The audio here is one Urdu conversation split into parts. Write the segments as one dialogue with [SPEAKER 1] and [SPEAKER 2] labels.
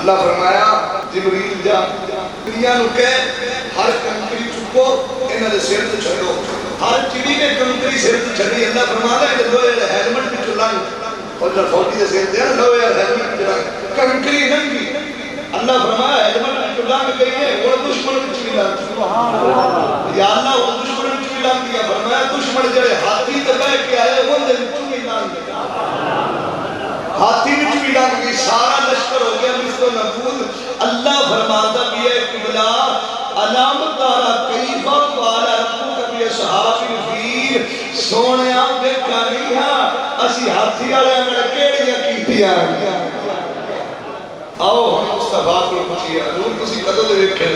[SPEAKER 1] اللہ فرمایا جبریل جا دنیا نو کہے ہر کنکری چکو انہاں دے سر تے چھڑو ہر چڑی نے کنکری سر تے چھڑی اللہ فرماتا ہے جو ہیلمٹ وچ لنگ اور جو فوٹی دے سر تے لو یار ہیلمٹ وچ کنکری ننگی اللہ فرمایا ہیلمٹ وچ لنگ گئی ہے وہ دشمن وچ بھی لنگ سبحان اللہ یا اللہ وہ دشمن وچ بھی لنگ دیا فرمایا دشمن جڑے ہاتھی تے بیٹھ کے آئے وہ دے وچ بھی لنگ ہاتھی وچ بھی لنگ گئی سارا لشکر ہو گیا مثل نبود اللہ فرماتا بھی ہے قبلہ علامت دارا کیفہ والا ربو کبھی اصحاب الفیل سونے آپ دیکھا نہیں ہاں اسی ہاتھی والے میں کیڑیاں کیتیاں آؤ ہم مصطفیٰ کو پوچھئے حضور کسی قدر دے ویکھے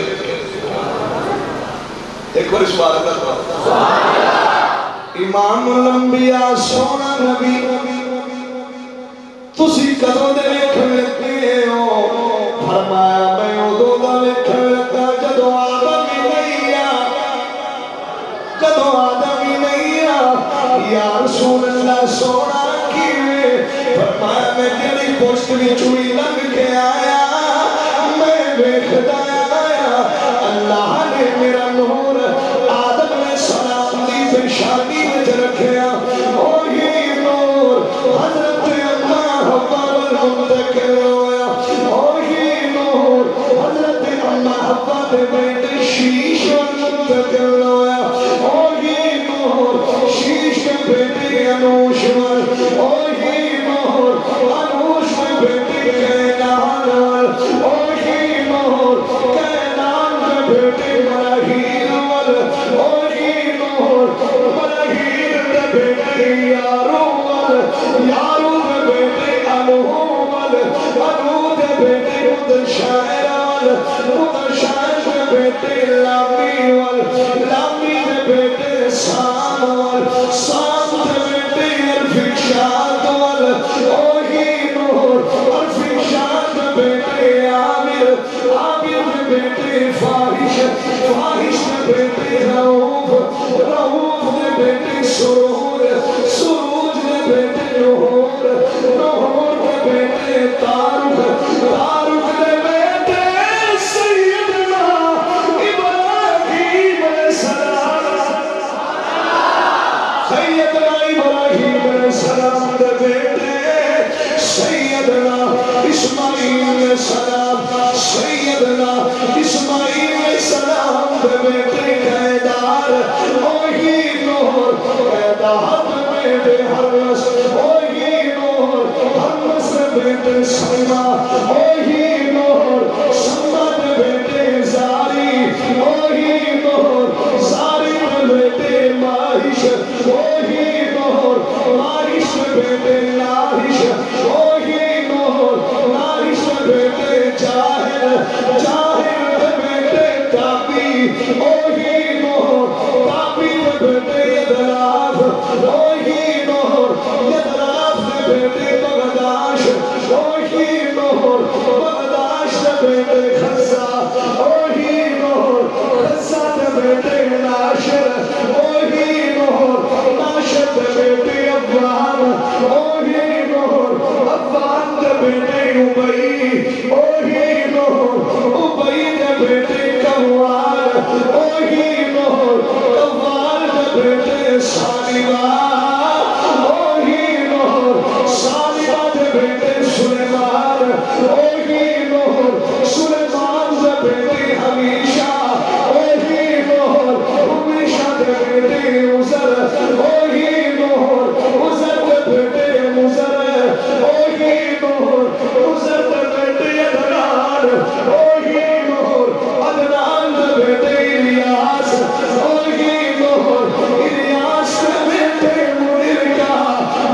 [SPEAKER 1] ایک بار اس بات کا امام الانبیاء سونا نبی تسی قدر دے ویکھے ہو فرمایا میں ادو دا ویکھن لگا جدو آدم ہی نہیں جدو آدم ہی نہیں یا رسول اللہ سونا کیویں فرمایا میں تیری پشت وچ ہوئی لنگ کے آیا میں ویکھدا آیا اللہ نے میرا نور آدم علیہ السلام دی پیشانی وچ رکھیا وہی نور حضرت اماں حوا والمنتقل ہویا وہی نور حضرت اماں حوا دے بیٹے شیش والمنتقل ہویا وہی نور شیش کے بیٹے انوش وہی نور انوش کے بیٹے کینان وہی نور کینان کے بیٹے مراحیل وہی نور مراحیل کے بیٹے یارو یارو کے بیٹے انو کے بیٹے متشاعر متشاعر کے بیٹے لامی لامی کے بیٹے سام سام کے بیٹے عرفشاد وہی نور عرفشاد کے بیٹے عامر عامر کے بیٹے فاحش فاحش کے بیٹے رؤوف رؤوف کے بیٹے سرور سروج کے بیٹے نہور نہور کے بیٹے تارک تارک کے بیٹے سیدنا ابراہیم علیہ السلام سیدنا ابراہیم علیہ السلام کے بیٹے سیدنا اسماعیل علیہ السلام سیدنا اسماعیل علیہ السلام کے بیٹے قیدار وہی نور قیدار کے بیٹے حرس وہی نور حرس کے بیٹے سیما وہی نور سما کے بیٹے زاری وہی نور زاری کے بیٹے ماہش وہی نور ماہش کے بیٹے ناہش وہی نور ناہش کے بیٹے جاہل جاہل کے بیٹے تابی وہی نور تابی کے بیٹے یدلاف وہی نور یدلاف کے بیٹے بغداش وہی نور بغداش کے بیٹے خزا وہی نور خزا کے بیٹے ناشر وہی نور ناشر کے بیٹے افغان وہی نور افغان کے بیٹے ابئی وہی نور ابئی کے بیٹے قوال وہی نور قوال کے بیٹے سالبہ وہی نور سالبہ کے بیٹے سلیمان وہی نور سلیمان کے بیٹے ہمیشہ وہی نور ہمیشہ کے بیٹے عزر وہی نور عزر کے بیٹے مزر وہی نور عزر کے بیٹے عدنان وہی نور عدنان کے بیٹے الیاس وہی نور الیاس کے بیٹے مدرکہ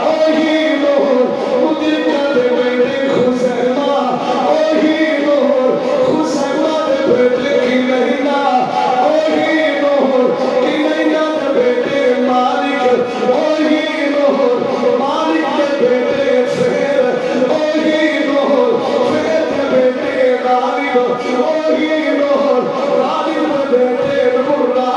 [SPEAKER 1] وہی نور مدرکہ کے بیٹے خزیمہ وہی نور خزیمہ کے بیٹے کنینا وہی نور کنینا کے بیٹے مالک وہی نور مالک کے بیٹے فیر وہی نور فیر کے بیٹے غالب وہی نور غالب کے بیٹے مرہ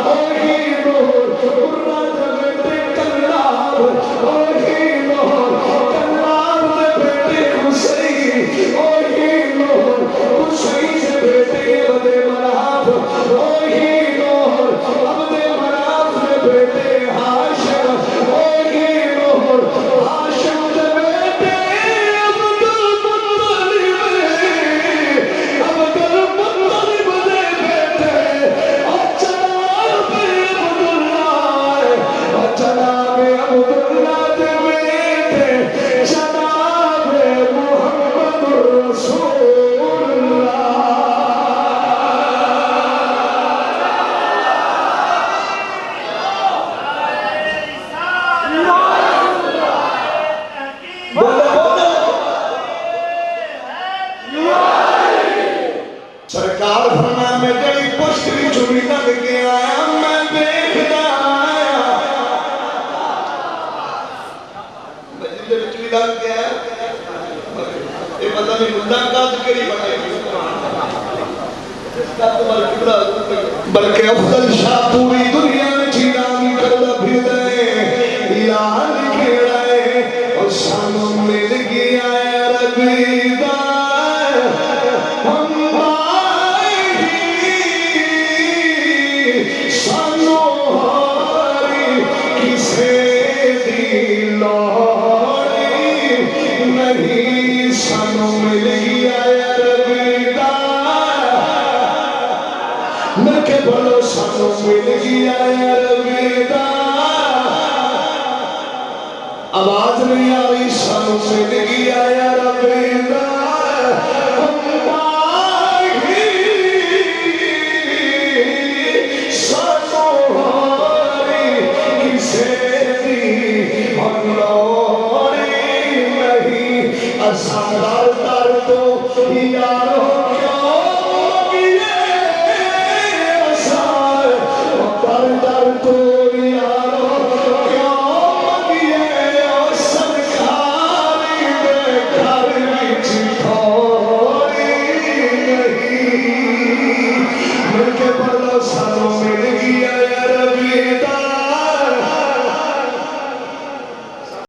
[SPEAKER 1] وہی نور مرہ کے بیٹے کلاب وہی نور کلاب کے بیٹے حسین وہی نور سرکار فرمایا میں جڑی پشت بھی چوری لگ گیا میں دیکھدا آیا میں جلدے بھی چوری لگ گیا یہ پتہ نہیں ملاقات کیڑی بنائی بلکہ افضل شاہ پوری دنیا میں چیرانی کردا پھردا ہے یار کھیڑا ہے اور سانو مل گیا ہے ربی دا ہم بائی سانو ہاری کسے دی لوڑی نہیں سانو مل گیا ہے میں کہ بولو سانو مل گیا ہے ربی دا آواز نہیں آئی سانو مل گیا ہے ربی دا ہم باغی سانو ہاری کسے دی ہم لوڑی نہیں اساں در تو یارو سرکاری دے گھر وچ